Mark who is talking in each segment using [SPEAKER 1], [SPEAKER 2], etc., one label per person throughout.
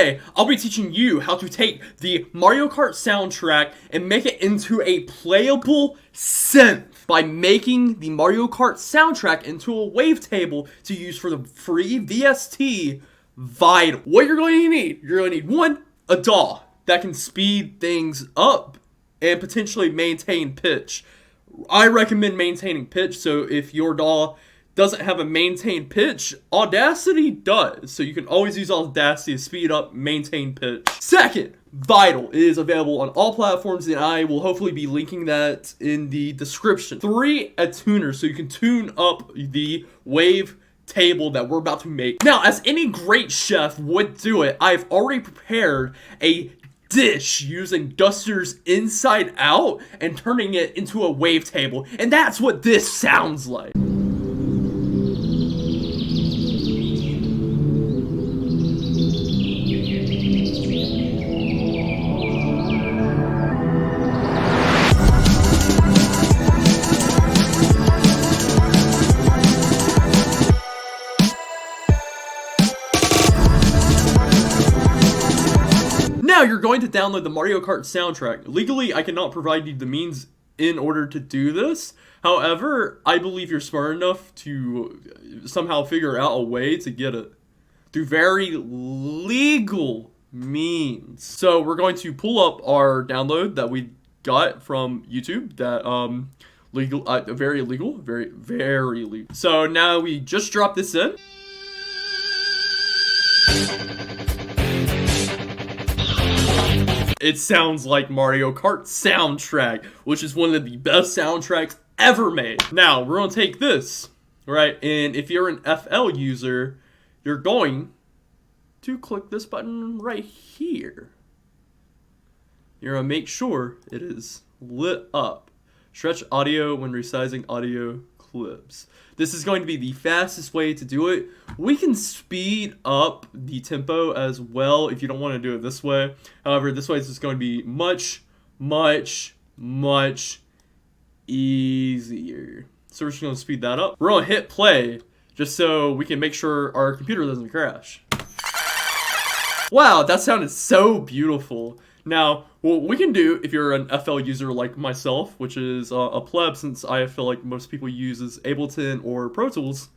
[SPEAKER 1] Today, I'll be teaching you how to take the Mario Kart soundtrack and make it into a playable synth by making the Mario Kart soundtrack into a wavetable to use for the free VST Vital. What you're going to need, you're going to need one, a DAW that can speed things up and potentially maintain pitch. I recommend maintaining pitch, so if your DAW doesn't have a maintained pitch, Audacity does. So you can always use Audacity to speed up, maintain pitch. Second, Vital is available on all platforms, and I will hopefully be linking that in the description. 3, a tuner, so you can tune up the wave table that we're about to make. Now, as any great chef would do it, I've already prepared a dish using Duster's inside out and turning it into a wavetable, and that's what this sounds like. Now you're going to download the Mario Kart soundtrack. Legally, I cannot provide you the means in order to do this. However, I believe you're smart enough to somehow figure out a way to get it through very legal means. So we're going to pull up our download that we got from YouTube. That very legal. So now we just dropped this in. It sounds like Mario Kart soundtrack, which is one of the best soundtracks ever made. Now, we're going to take this, right? And if you're an FL user, you're going to click this button right here. You're going to make sure it is lit up. Stretch audio when resizing audio clips. This is going to be the fastest way to do it. We can speed up the tempo as well if you don't want to do it this way. However, this way is just going to be much easier. So we're just going to speed that up. We're going to hit play just so we can make sure our computer doesn't crash. Wow, that sounded so beautiful. Now, what we can do, if you're an FL user like myself, which is a pleb since I feel like most people use Ableton or Pro Tools,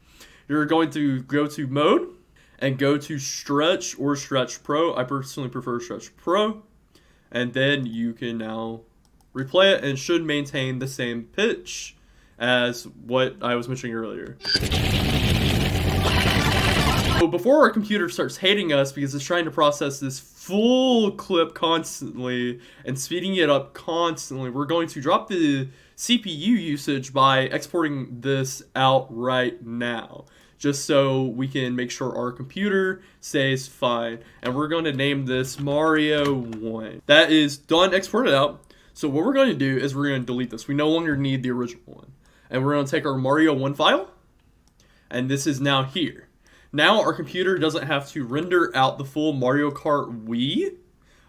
[SPEAKER 1] you're going to go to Mode and go to Stretch or Stretch Pro. I personally prefer Stretch Pro. And then you can now replay it and should maintain the same pitch as what I was mentioning earlier. So before our computer starts hating us because it's trying to process this full clip constantly and speeding it up constantly, we're going to drop the CPU usage by exporting this out right now, just so we can make sure our computer stays fine. And we're going to name this Mario 1. That is done exported out. So what we're going to do is we're going to delete this. We no longer need the original one. And we're going to take our Mario 1 file, and this is now here. Now our computer doesn't have to render out the full Mario Kart Wii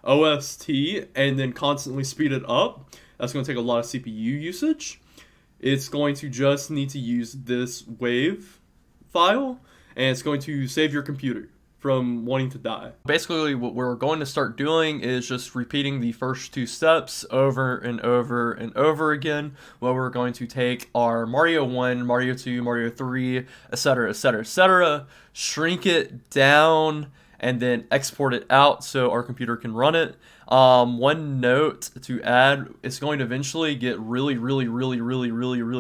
[SPEAKER 1] OST and then constantly speed it up. That's going to take a lot of CPU usage. It's going to just need to use this wave file, and it's going to save your computer from wanting to die. Basically, what we're going to start doing is just repeating the first 2 steps over and over and over again, where we're going to take our Mario 1, Mario 2, Mario 3, etc., shrink it down, and then export it out so our computer can run it. One note to add, it's going to eventually get really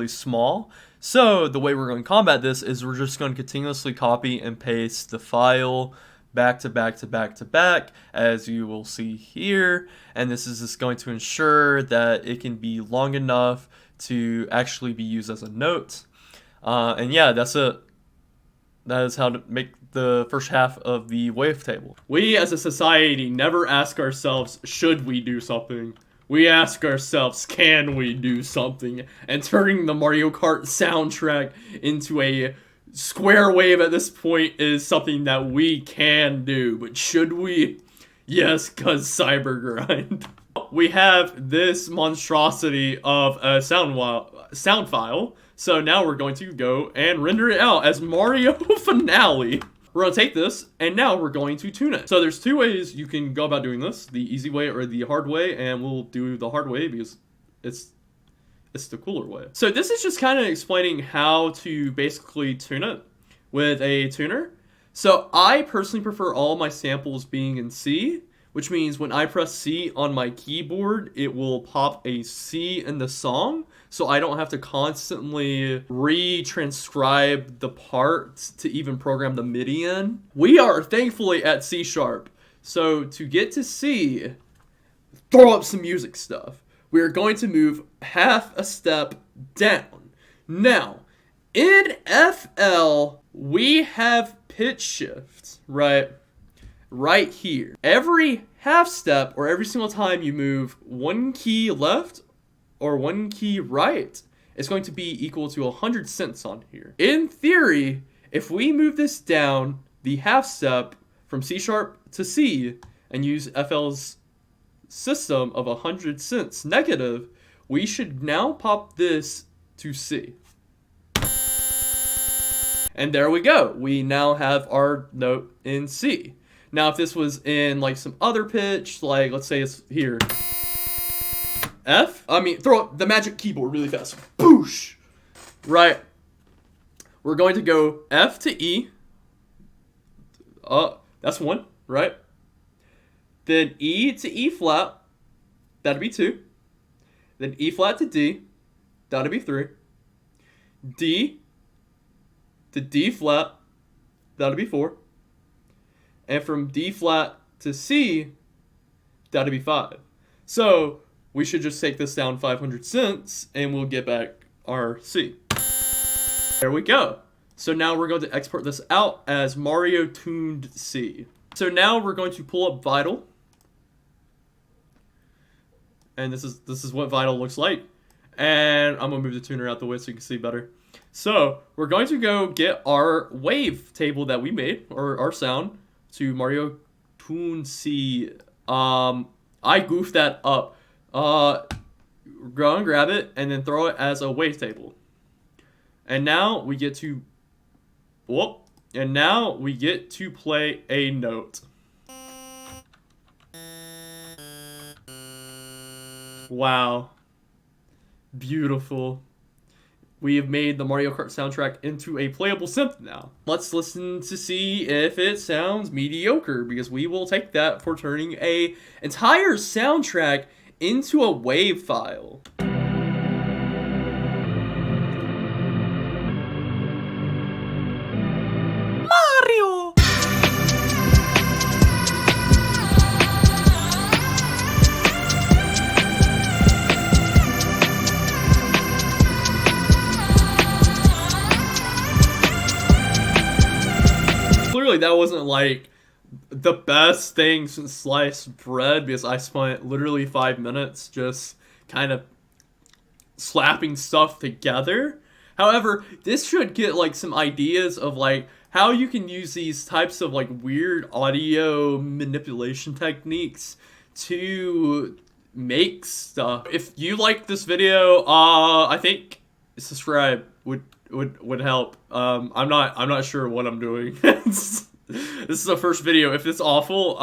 [SPEAKER 1] small. So the way we're going to combat this is we're just going to continuously copy and paste the file back to back, as you will see here. And this is just going to ensure that it can be long enough to actually be used as a note. And yeah, that's it. That is how to make the first half of the wavetable. We as a society never ask ourselves, should we do something? We ask ourselves, can we do something? And turning the Mario Kart soundtrack into a square wave at this point is something that we can do. But should we? Yes, cause cybergrind. We have this monstrosity of a sound file. So now we're going to go and render it out as Mario Finale. we're going to take this, and now we're going to tune it. So there's two ways you can go about doing this, the easy way or the hard way, and we'll do the hard way because it's the cooler way. So this is just kind of explaining how to basically tune it with a tuner. So I personally prefer all my samples being in C, which means when I press C on my keyboard, it will pop a C in the song, so I don't have to constantly retranscribe the parts to even program the MIDI in. We are thankfully at C sharp, so to get to C, throw up some music stuff. We are going to move half a step down. Now, in FL, we have pitch shifts, right here. Every half step, or every single time you move one key left or one key right, it's going to be equal to 100 cents on here. In theory, if we move this down the half step from C sharp to C and use FL's system of 100 cents negative, we should now pop this to C. And there we go. We now have our note in C. Now, if this was in like some other pitch, like let's say it's here, F, throw up the magic keyboard really fast. Boosh! Right. We're going to go F to E. That's one, right? Then E to E flat, that'd be 2. Then E flat to D, that'd be 3. D to D flat, that'd be 4. And from D flat to C, that'd be 5. So we should just take this down 500 cents and we'll get back our C. There we go. So now we're going to export this out as Mario tuned C. So now we're going to pull up Vital. And this is what Vital looks like. And I'm going to move the tuner out the way so you can see better. So we're going to go get our wave table that we made, or our sound, to Mario Tune C. I goofed that up. Go and grab it and then throw it as a wave table. And now we get to play a note. Wow. Beautiful. We have made the Mario Kart soundtrack into a playable synth now. Let's listen to see if it sounds mediocre, because we will take that for turning an entire soundtrack into a wave file. Mario! Clearly that wasn't like the best thing since sliced bread, because I spent literally 5 minutes just kind of slapping stuff together. However, this should get like some ideas of like how you can use these types of like weird audio manipulation techniques to make stuff. If you like this video, I think subscribe would help. I'm not sure what I'm doing. This is the first video. If it's awful,